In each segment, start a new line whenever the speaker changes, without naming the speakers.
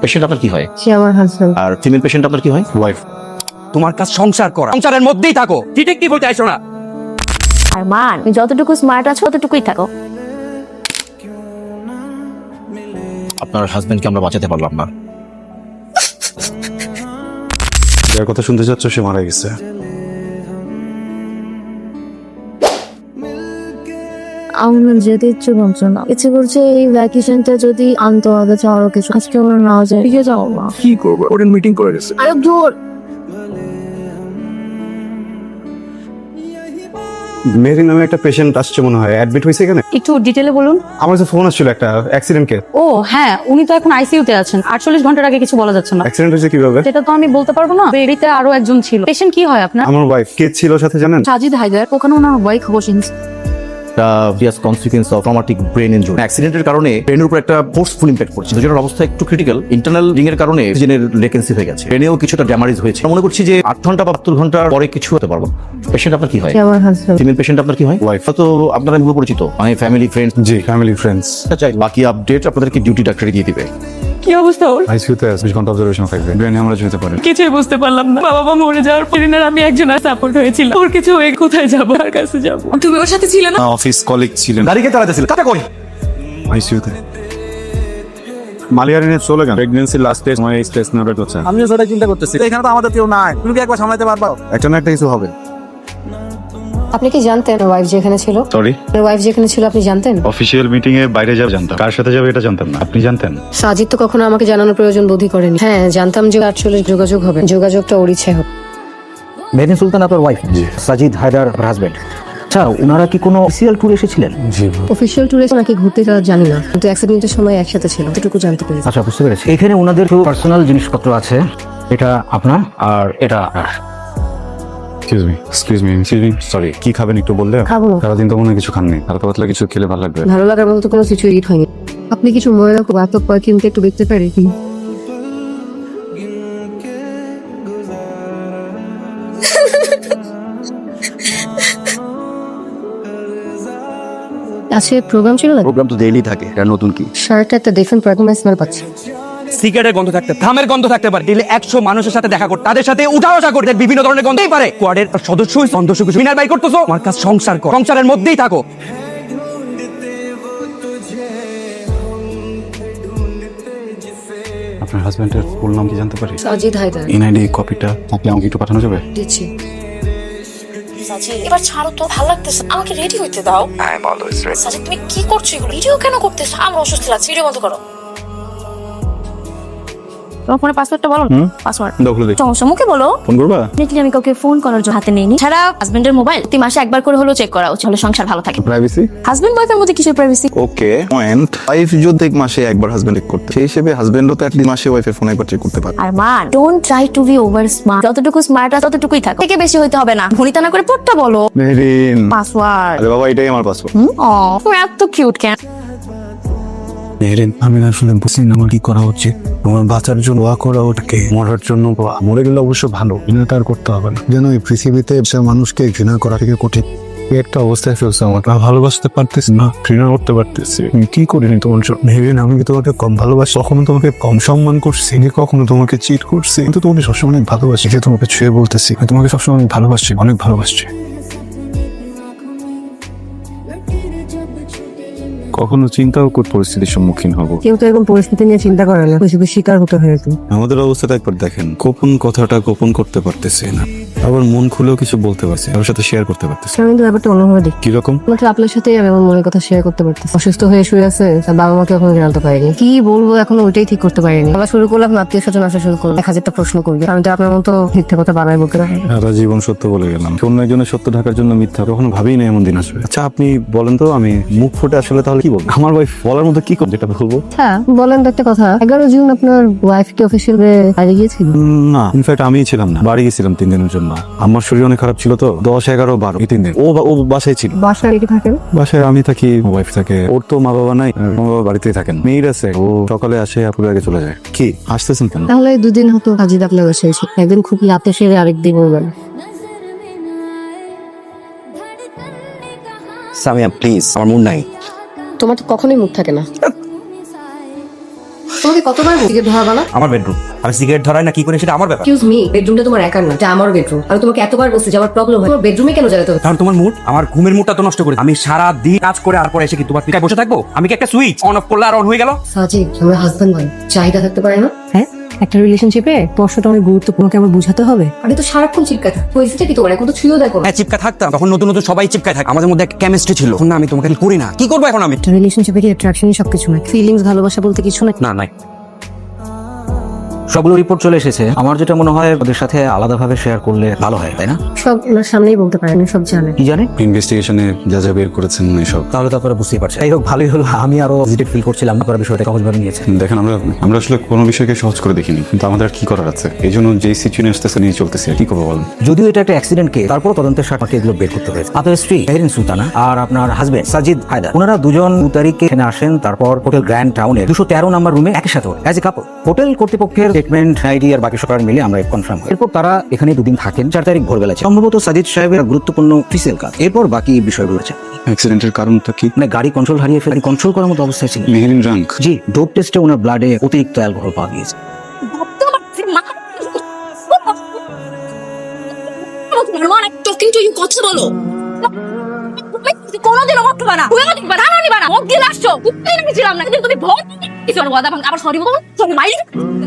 Patient আপনার কি হয়?
সে আমার হাজবেন্ড।
আর ফিমেল পেশেন্ট আপনার কি হয়? ওয়াইফ।
তোমার কাজ সংসার করা, সংসারের মধ্যেই থাকো। ডিটেকটিভ বলতে আইছো না।
আর মান, তুমি যতটুকু স্মার্ট আছো ততটুকুই থাকো।
আপনার হাজবেন্ডকে আমরা বাঁচাতে পারলাম না।
যার কথা শুনতে চাচ্ছ সে মারা গেছে।
আমার যেতে ইচ্ছে করছে না, ইচ্ছে করছে এই ভ্যাকেশনটা যদি আনতে হবে আরো কিছু। আজকে আমরা না যাই, ঠিক যাও না।
কি করবো? ওরেন মিটিং করে গেছে।
আরে দূর।
মেহেরিন নামে একটা পেশেন্ট আসছে মনে হয়, অ্যাডমিট হয়েছে এখানে।
একটু ডিটেলে বলুন।
আমার কাছে ফোন আসছিল একটা অ্যাক্সিডেন্ট কেস।
ও হ্যাঁ, উনি তো এখন আইসিইউতে আছেন। 48 ঘন্টার আগে কিছু বলা যাচ্ছে না।
অ্যাক্সিডেন্ট হয়েছে কিভাবে?
সেটা তো আমি বলতে পারবো না। বেরিতে আরো একজন ছিল। পেশেন্ট কি হয় আপনার?
আমার ওয়াইফ। কে ছিল সাথে জানেন?
সাজিদ হায়দার। ওখানে ওনার ওয়াইফ বসেন।
Serious consequence of traumatic brain injury. অ্যাক্সিডেন্টের কারণে ব্রেনের উপর একটা ফোর্সফুল ইম্প্যাক্ট পড়ছে। দুজনের অবস্থা একটু ক্রিটিক্যাল। ইন্টারনাল রিং এর কারণে অক্সিজেনের লেকেন্সি হয়ে গেছে। ব্রেনেও কিছুটা ড্যামেজ হয়েছে। মনে করছি যে 8 ঘন্টা বা 72 ঘন্টার পরে কিছু হতে পারবো। পেশেন্ট আপনার কি হয়?
সে আমার হাজবেন্ড।
ফিমেল পেশেন্ট আপনার কি হয়?
ওয়াইফ।
তো আপনারা এগুলো পরিচিত, আমি ফ্যামিলি ফ্রেন্ডস।
জি, ফ্যামিলি ফ্রেন্ডস।
চাই বাকি আপডেট আপনাদেরকে ডিউটি ডাক্তারি দিয়ে দিবে।
কি অবস্থা ওর?
আইসিইউতে 20 ঘন্টা অবজারভেশন থাকবে। ব্রেন হ্যামারেজ হতে পারে।
কিছুই বুঝতে পারলাম না। বাবা মা মরে যাওয়ার পর আমি একজন সাপোর্ট হয়েছিল। ওর কিছু হয়ে কোথায় যাবো, কার কাছে যাবো? তুমি ওর সাথে ছিলে না?
অফিস কলিগ ছিলেন।
গাড়িকে চালাতেছিল, কাটা কই?
আইসিইউতে মালিয়ারিনে চলে গেল। প্রেগন্যান্সি লাস্ট স্টেজ, মানে স্ট্রেস নেবার কথা।
আমিও সেটা চিন্তা করতেছি। এখানে তো আমাদের কেউ নাই। তুমি কি একবার সামলাতে পারবা?
একটা না একটা কিছু হবে।
আপনি কি জানতেন ওয়াইফ যেখানে ছিল?
সরি,
ওয়াইফ যেখানে ছিল আপনি জানতেন?
অফিসিয়াল মিটিং এ বাইরে যাবে জানতাম, কার সাথে যাবে এটা জানতাম না। আপনি জানতেন?
সাজিদ তো কখনো আমাকে জানানোর প্রয়োজন বোধই করেনি। হ্যাঁ, জানতাম যে আসলে যোগাযোগ হবে, যোগাযোগটা ওর ইচ্ছায় হবে।
মেহেদিন সুলতান আপনার ওয়াইফ? সাজিদ হায়দার হাজবেন্ড। আচ্ছা, ওনারা কি কোনো অফিসিয়াল ট্যুরে এসেছিলেন?
জি।
অফিসিয়াল ট্যুরে নাকি ঘুরতে যাওয়া জানি না, কিন্তু অ্যাক্সিডেন্টের সময় একসাথে ছিল, এটুকু জানতে পেরেছি।
আচ্ছা, বুঝতে পেরেছি। এখানে ওনাদের পার্সোনাল জিনিসপত্র আছে। এটা আপনার আর এটা আপনার।
Excuse me, sorry. কি খাবেন একটু বললে?
খাবো।
সারাদিন তো মনে হয় কিছু খাননি। হালকা পাতলা কিছু খেলে ভালো লাগবে।
ভালো লাগার মতো তো কোনো কিছু ইট হয়নি। আপনি কিছু মনে রাখো, এত কিন্তু একটু দেখতে পারি কি? আজকে প্রোগ্রাম ছিল না?
প্রোগ্রাম তো ডেইলি থাকে, এটা নতুন কি?
শার্টটা একটা ডিফারেন্ট পারফরম্যান্স স্মেল পাচ্ছি।
সিগারেটের গন্ধ থাকতে, থামের গন্ধ থাকতে পারে। দিলে 100 মানুষের সাথে দেখা করতে, তাদের সাথে উঠা বসা করতে বিভিন্ন ধরনের গন্ধই পারে। কোয়ার্ডের সদস্য সদস্য কিছু মিনার বাই করতেছো। আমার কাজ সংসার কর, সংসারের মধ্যেই থাকো।
আপনার হাজবেন্ডের ফুল নাম কি জানতে পারি?
সাজিদ হায়দার।
এনআইডি কপিটা থাকলে আমাকে একটু পাঠানো যাবে?
দিচ্ছি।
সাজিদ, এবার ছাড়ো তো, ভালো লাগতেছে। আমাকে রেডি হইতে দাও।
I am always ready.
Sajid, তুমি কি করছো এগুলো? ভিডিও কেন করতেছো? আমার অসুস্থ লাগছে। ভিডিও বন্ধ করো।
তোমার ফোনে পাসওয়ার্ডটা বলো। পাসওয়ার্ড
দখলে দেখি।
সমস্যা মুখে বলো।
ফোন করবা?
দেখলি আমি কাউকে ফোন করার জন্য হাতে নেইনি। ছাড়া হাজবেন্ডের মোবাইল প্রতি মাসে একবার করে হলো চেক করা উচিত, হলে সংসার ভালো থাকে।
প্রাইভেসি?
হাজবেন্ড ওয়াইফের মধ্যে কিসের প্রাইভেসি?
ওকে পয়েন্ট। ওয়াইফ যদি মাসে একবার হাজবেন্ড চেক করতে, সেই হিসেবে হাজবেন্ডও তো অ্যাটলিস্ট মাসে ওয়াইফের ফোন একবার চেক করতে পারে।
আর man, don't try to be over smart. যতটুকু স্মার্ট আছে ততটুকুই থাকো, থেকে বেশি হইতে হবে না। ভনিতা না করে পড়টা বলো।
মেহেরিন,
পাসওয়ার্ড।
আরে বাবা, এটাই আমার পাসওয়ার্ড।
তুমি এত কিউট কেন?
মেহেরিন, আমি আসলে বুঝি না আমার কি করা উচিত। তোমার বাঁচার জন্য ওয়া করা, ওটাকে মরার জন্য মরে গেলে অবশ্য ভালো, ঘৃণাটা আর করতে হবে না। যেন এই পৃথিবীতে সে মানুষকে ঘৃণা করা থেকে কঠিন একটা অবস্থায় ফেলছে। আমার ভালোবাসতে পারতেছি না, ঘৃণা করতে পারতেছি। আমি কি করিনি তোমার জন্য? মেহেরিন, আমি কি তোমাকে কম ভালোবাসি? কখনো তোমাকে কম সম্মান করছি? কখনো তোমাকে চিট করছি? কিন্তু তোমাকে সবসময় অনেক ভালোবাসি। যে তোমাকে ছুঁয়ে বলতেছি, আমি তোমাকে সবসময় অনেক ভালোবাসি, অনেক ভালোবাসছি। কখনো চিন্তাও করে পরিস্থিতির সম্মুখীন হব।
কেউ তো এরকম পরিস্থিতি নিয়ে চিন্তা করে না, বেশি শিকার হতে হয়েছে।
আমাদের অবস্থাটা একবার দেখেন। গোপন কথাটা গোপন করতে পারতেছি না, আবার মন খুলেও কিছু বলতে পারছি, আমার সাথে শেয়ার করতে পারতেছি।
আমি কিন্তু ব্যাপারটা অন্যভাবে দেখি।
কিরকম?
মাত্র আপনার সাথে আমি আমার মনের কথা শেয়ার করতে পারতেছি। অসুস্থ হয়ে শুয়ে আছে, তার বাবা মাকে এখনো জানতে পারিনি। কি বলবো এখনো ওইটাই ঠিক করতে পারিনি। আমরা শুরু করলাম, আত্মীয় স্বজন আসা শুরু করলাম, 1000টা প্রশ্ন করবে। আমি তো আপনার মতো মিথ্যা কথা বানাই বলতে পারি।
সারা জীবন সত্য বলে গেলাম, অন্য একজনের সত্য ঢাকার জন্য মিথ্যা। কখনো ভাবিই না এমন দিন আসবে। আচ্ছা, আপনি বলেন তো, আমি মুখ ফুটে আসলে তাহলে কি বলবো? আমার ওয়াইফ বলার মতো কি করবে যেটা বলবো?
হ্যাঁ বলেন তো একটা কথা। 11 জুন আপনার ওয়াইফ কি অফিসিয়ালে বাইরে গিয়েছিল?
না, ইনফ্যাক্ট আমিই ছিলাম না, বাড়ি গেছিলাম 3 দিনের জন্য। আমার শরীর অনেক খারাপ ছিল তো, 10, 11, 12 এই 3 দিন ও বাসায় ছিল।
বাসায় রেখে থাকেন?
বাসায় আমি থাকি, ওয়াইফ থাকে। ওর তো মা বাবা নাই, মা বাবা বাড়িতেই থাকেন। মেয়ের আছে, ও সকালে আসে, আপুর আগে চলে যায়। কি আসতেছেন কেন?
তাহলে 2 দিন হতো কাজী আপনার বাসায় এসে। একদিন খুব রাতে সেরে আরেকদিন বলবেন।
সামিয়া প্লিজ, আমার মুড নাই।
তোমার তো কখনোই মুখ থাকে না। তোমাকে কতবার সিগারেট ধরাবা না?
আমার বেডরুম, আমি সিগারেট ধরাই না কি করে সেটা আমার ব্যাপার।
এক্সকিউজ মি, বেডরুমটা তোমার একার না, এটা আমার বেডরুম। আমি তোমাকে এতবার বলছি যে আমার প্রবলেম হয়, তোমার বেডরুমে কেন জ্বালাতে হবে?
কারণ তোমার মুড, আমার ঘুমের মুডটা তো নষ্ট করে। আমি সারা দিন কাজ করে আর পরে এসে কি তোমার পিছনে বসে থাকবো? আমি কি একটা সুইচ অন অফ করলে আর অন হয়ে গেল?
সাজিদ, আমরা হাজবেন্ড ওয়াইফ, চাহিদা থাকতে পারে না? হ্যাঁ, একটা রিলেশনশিপে স্পর্শটা অনেক গুরুত্বপূর্ণ, আমাকে বুঝাতে হবে। আরে তো সারাক্ষণ চিৎকার হয়েছে কি তোমার? এখন তো ছুঁয়েও দেখো না।
হ্যাঁ, চিপকা থাকতাম তখন, নতুন নতুন সবাই চিপকায় থাকে, আমাদের মধ্যে একটা কেমিস্ট্রি ছিল। এখন না, আমি তোমাকে করি না, কি করবো এখন আমি?
একটা রিলেশনশিপে কি অ্যাট্রাকশনই সবকিছু না? ফিলিংস, ভালোবাসা বলতে কিছু না।
না নাই।
সবগুলো রিপোর্ট চলে এসেছে। আমার যেটা মনে হয় ওদের সাথে আলাদাভাবে শেয়ার করলে ভালো হয়, তাই না?
সব ওনার সামনেই বলতে পারেন, সব জানেন।
কি জানে?
ইনভেস্টিগেশনে যা যা বের করেছেন এসব।
তাহলে তো আপনারা বুঝতেই পারছেন। যাই হোক, ভালোই হলো। আমি আরো পজিটিভ ফিল করছিলাম, আপনারা বিষয়টা সহজভাবে নিয়েছেন।
দেখেন, আমরা আসলে কোনো বিষয়কে সহজ করে দেখিনি, কিন্তু আমাদের আর কি করার আছে? এই জন্য যেই সিচুয়েশন আসতেছে নিয়ে চলতেছি। আর কি করবো বলেন?
যদিও এটা একটা অ্যাক্সিডেন্ট কেস, তারপর তদন্তের সাথে এগুলো বের করতে হয়েছে। আপনার স্ত্রী মেহরিন সুলতানা আর আপনার হাজবেন্ড সাজিদ হায়দার, ওনারা দুজন 2 তারিখে এখানে আসেন। তারপর হোটেল গ্র্যান্ড টাউনের 213 নম্বর রুমে একই সাথে অ্যাজ এ কাপল। হোটেল কর্তৃপক্ষের স্টেটমেন্ট, আইডি আর বাকি সব মিলে আমরা কনফার্ম করি। এরপর তারা এখানে 2 দিন থাকেন। 4 তারিখ ভোরবেলা সম্ভবত সাজিদ সাহেবের গুরুত্বপূর্ণ অফিসিয়াল কাজ। এরপর বাকি বিষয়গুলো রয়েছে।
অ্যাক্সিডেন্টের কারণটা কি?
মানে গাড়ি কন্ট্রোল হারিয়ে ফেলে, কন্ট্রোল করার মতো অবস্থায় ছিল।
মেহেরিন রাঙ্ক।
জি, ডোপ টেস্টে ওনার ব্লাডে অতিরিক্ত অ্যালকোহল পাওয়া গিয়েছে।
টকিং টু ইউ, কথা বলো। কোনোদিনও মত বানা হুয়া দিবা না নি বানা মত গিলা আসছো কুত্তে নাকি ছিলাম না, কিন্তু তুমি ভোট কিছু আর ওয়াদা ভাঙ আবার সরি বল সরি মাইল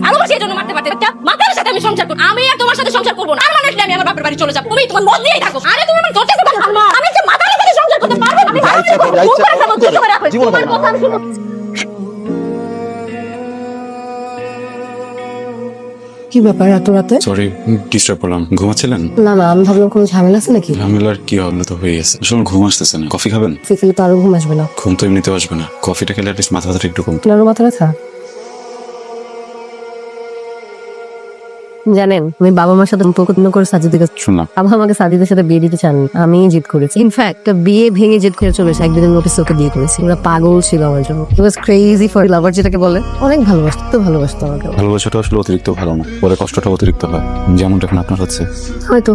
আরো বেশি এজন্য মারতে পারতে একটা মাতার সাথে আমি সংসার করব। আমি আর তোমার সাথে সংসার করব না। আর মানে আমি আমার বাপের বাড়ি চলে যাব। তুমি তোমার মত নিয়েই থাকো। আরে তুমি আমার করতে পারো না। আমি একটা মাতার সাথে সংসার করতে পারবো না। আমি ভালো করে তোমার কথা আমি শুনো।
কি ব্যাপার এত রাতে?
সরি, ডিস্টার্ব করলাম। ঘুমাচ্ছিলেন?
না না, আমি ভাবলাম কোনো ঝামেলা আছে নাকি।
ঝামেলার কি হলো? তো হয়ে গেছে। আসলে আমার ঘুম আসতেছে না। কফি খাবেন?
ফিফিল তো আরো ঘুম আসবে না।
ঘুম তো এমনিতেও আসবে না, কফিটা খেলে অ্যাটলিস্ট মাথা ব্যথাটা একটু কমতো।
আপনারও মাথা ব্যথা? জানেন, আমি বাবা মার সাথে সম্পর্ক করে সাজিদের কাছে
শুনলাম।
বাবা আমাকে সাজিদের সাথে বিয়ে দিতে চান। আমি জিদ করেছি। ইনফ্যাক্ট বিয়ে ভেঙে জিদ করে চলেছে। একদিনের নোটিস ওকে বিয়ে করেছি। ওরা পাগল ছিল আমার জন্য। ইট ওয়াজ ক্রেজি ফর লাভার, যেটাকে বলে। অনেক ভালোবাসতো আমাকে।
ভালোবাসাটা আসলে অতিরিক্ত ভালো না, পরে কষ্টটা অতিরিক্ত হয়, যেমনটা এখন আপনার হচ্ছে।
হয়তো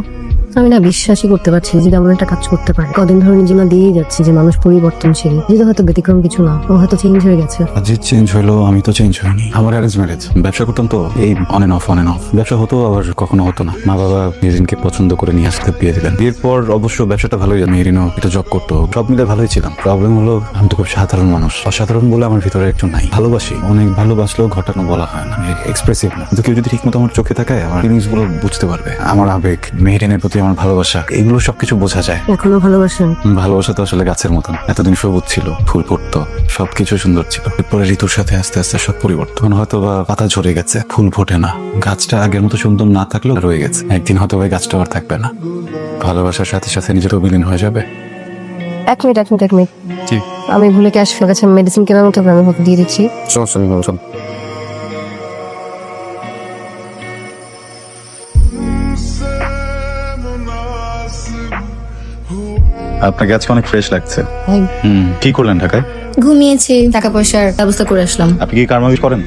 আমি না বিশ্বাসই করতে পারছি না যদি এমন একটা কাজ করতে পারে। কদিন ধরে নিজের দিয়েই যাচ্ছে যে মানুষ পরিবর্তনশীল। যেটা হয়তো ব্যতিক্রম কিছু না, ও হয়তো চেঞ্জ হয়ে গেছে।
যে চেঞ্জ হলো, আমি তো চেঞ্জ হইনি। আমার অ্যারেঞ্জ ম্যারেজ। ব্যবসা করতাম তো, এই অন এন্ড অফ ব্যবসা হতো, আবার কখনো হতো না। মা বাবা মেহরিনকে পছন্দ করে নিয়ে আসতে বিয়ে দিলেন। বিয়ের পর অবশ্য ব্যবসাটা ভালোই, মেহরিনও এটা জব করতো, সব মিলে ভালোই ছিলাম। প্রবলেম হলো, আমি তো খুব সাধারণ মানুষ। অসাধারণ বলে আমার ভিতরে একটু নাই। ভালোবাসি, অনেক ভালোবাসলেও ঘটানো বলা হয় না, এক্সপ্রেসিভ না। কিন্তু কেউ যদি ঠিকমতো আমার চোখে তাকায়, আমার ফিলিংস গুলো বুঝতে পারবে। আমার আবেগ, মেহরিনের প্রতি আমার ভালোবাসা, এগুলো সবকিছু বোঝা যায়।
এখনো ভালোবাসেন?
ভালোবাসা তো আসলে গাছের মতন, এতদিন সবুজ ছিল, ফুল ফুটতো, সবকিছু সুন্দর ছিল। এরপরে ঋতুর সাথে আস্তে আস্তে সব পরিবর্তন। হয়তো বা পাতা ঝরে গেছে, ফুল ফোটে না, গাছটা আগের মতো সুন্দর না থাকলেও রয়ে গেছে। একদিন হয়তো ওই গাছটা আর থাকবে না। ভালোবাসার সাথে সাথে নিজেরও বিলীন হয়ে যাবে।
এক মিনিট।
জি।
আমি ভুলে ক্যাশ ফেলে গেছে। মেডিসিন কেনার মতো আমি ওকে দিয়ে দিচ্ছি।
আপনাকে আজকে অনেক ফ্রেশ লাগছে।
তাই?
কি করলেন ঢাকায়?
ঘুমিয়েছি, টাকা পয়সার ব্যবস্থা করে আসলাম।
আপনি কি কর্মবিষ করেন?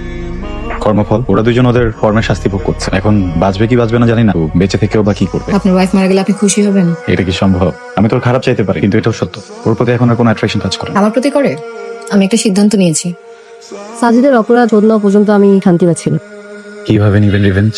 কর্মফল ওরা দুজন ওদের কর্মের শাস্তি ভোগ করছে। এখন বাঁচবে কি বাঁচবে না জানি না, তো বেঁচে থেকেও বা কি করবে?
আপনার ওয়াইফ মারা গেলে আপনি খুশি হবেন?
এটা কি সম্ভব? আমি তোর খারাপ চাইতে পারি, কিন্তু এটাও সত্য, ওর প্রতি এখন আর কোনো অ্যাট্রাকশন কাজ করে না।
আমার প্রতি করে? আমি একটা সিদ্ধান্ত নিয়েছি।
সাজিদের অপরাধ শোধ না পর্যন্ত আমি শান্তি পাচ্ছি না।
কিভাবে নিবেন রিভেঞ্জ?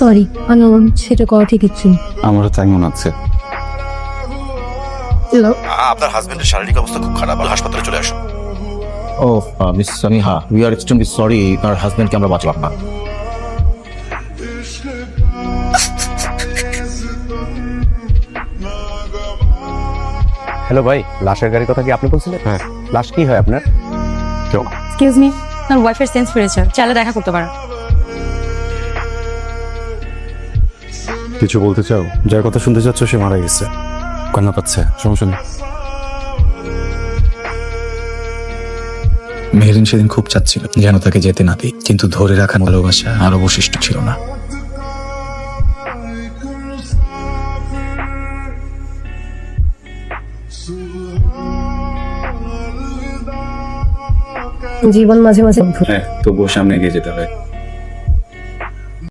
সরি, আমি সেটা করা ঠিক ইচ্ছে।
আমারও তাই মনে হচ্ছে।
আপনার হাজবেন্ডের শারীরিক অবস্থা খুব খারাপ, হাসপাতালে চলে আসুন। ও miss Samiha, we are extremely sorry, আপনার হাজবেন্ডকে আমরা বাঁচালাম না।
হ্যালো ভাই, লাশের গাড়ির কথা কি আপনি বলছিলেন? হ্যাঁ। লাশ কি হয় আপনার?
এক্সকিউজ মি, আপনার ওয়াইফের সেন্স ফিরেছে, চাইলে দেখা করতে পারেন।
কিছু বলতে চাও? যার কথা শুনতে চাচ্ছ সে মারা গেছে, কান্না পাচ্ছে, সমস্যা নেই।
মেহরিন সেদিন খুব চাচ্ছিল যেন তাকে যেতে না দিই, কিন্তু ধরে রাখার ভালোবাসা আর অবশিষ্ট ছিল না।
জীবন মাঝে মাঝে অদ্ভুত।
হ্যাঁ তবুও সামনে এগিয়ে যেতে হয়।